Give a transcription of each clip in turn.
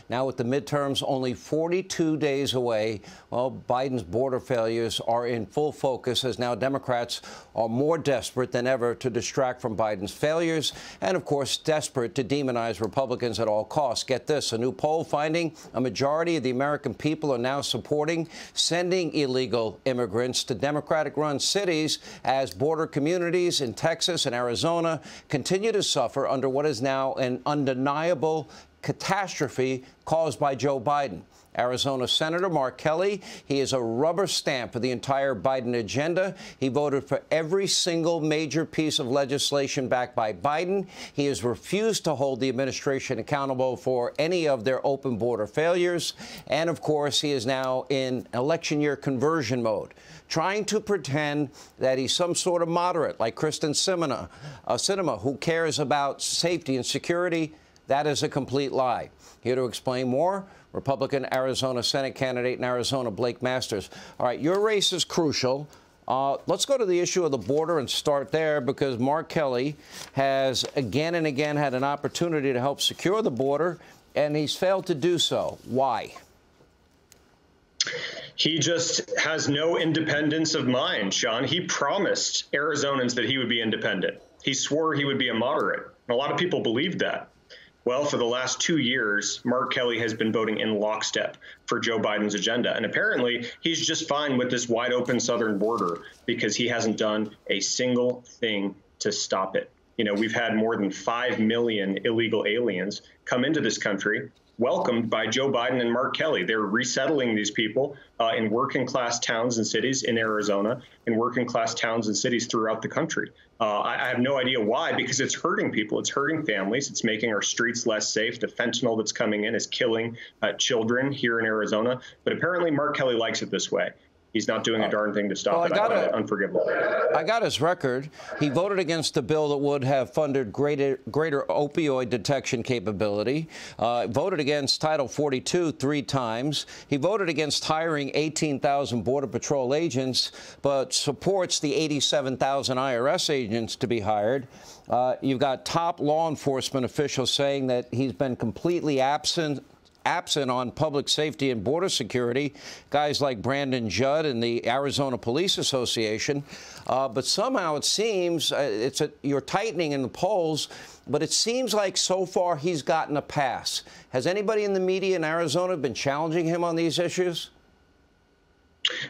Now, with the midterms only 42 days away, well, Biden's border failures are in full focus as now Democrats are more desperate than ever to distract from Biden's failures and, of course, desperate to demonize Republicans at all costs. Get this, a new poll finding a majority of the American people are now supporting sending illegal immigrants to Democratic-run cities as border communities in Texas and Arizona continue to suffer under what is now an undeniable catastrophe caused by Joe Biden. Arizona Senator Mark Kelly, he is a rubber stamp for the entire Biden agenda. He voted for every single major piece of legislation backed by Biden. He has refused to hold the administration accountable for any of their open border failures. And, of course, he is now in election year conversion mode, trying to pretend that he's some sort of moderate like Kristen Sinema, who cares about safety and security. That is a complete lie. Here to explain more, Republican Arizona Senate candidate in Arizona, Blake Masters. All right, your race is crucial. Let's go to the issue of the border and start there, because Mark Kelly has again and again had an opportunity to help secure the border, and he's failed to do so. Why? He just has no independence of mind, Sean. He promised Arizonans that he would be independent. He swore he would be a moderate. And a lot of people believed that. Well, for the last 2 years, Mark Kelly has been voting in lockstep for Joe Biden's agenda. And apparently, he's just fine with this wide open southern border because he hasn't done a single thing to stop it. You know, we've had more than 5 million illegal aliens come into this country, welcomed by Joe Biden and Mark Kelly. They're resettling these people in working class towns and cities in Arizona, in working class towns and cities throughout the country. I have no idea why, because it's hurting people. It's hurting families. It's making our streets less safe. The fentanyl that's coming in is killing children here in Arizona. But apparently Mark Kelly likes it this way. He's not doing a darn thing to stop it. I find it unforgivable. I got his record. He voted against a bill that would have funded greater opioid detection capability, voted against Title 42 3 times. He voted against hiring 18,000 Border Patrol agents, but supports the 87,000 IRS agents to be hired. You've got top law enforcement officials saying that he's been completely absent on public safety and border security, guys like Brandon Judd and the Arizona Police Association. But somehow it seems you're tightening in the polls, but it seems like so far he's gotten a pass. Has anybody in the media in Arizona been challenging him on these issues?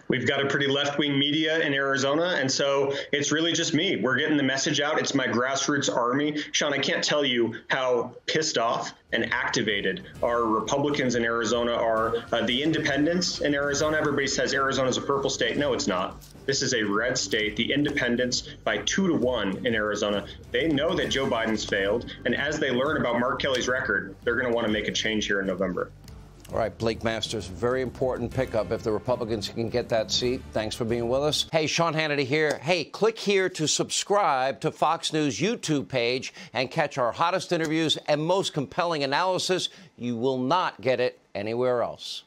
We've got a pretty left-wing media in Arizona, and so it's really just me. We're getting the message out. It's my grassroots army. Sean, I can't tell you how pissed off and activated our Republicans in Arizona are. The independents in Arizona, everybody says Arizona's a purple state. No, it's not. This is a red state. The independents by 2-1 in Arizona. They know that Joe Biden's failed, and as they learn about Mark Kelly's record, they're going to want to make a change here in November. All right, Blake Masters, very important pickup if the Republicans can get that seat. Thanks for being with us. Hey, Sean Hannity here. Hey, click here to subscribe to Fox News YouTube page and catch our hottest interviews and most compelling analysis. You will not get it anywhere else.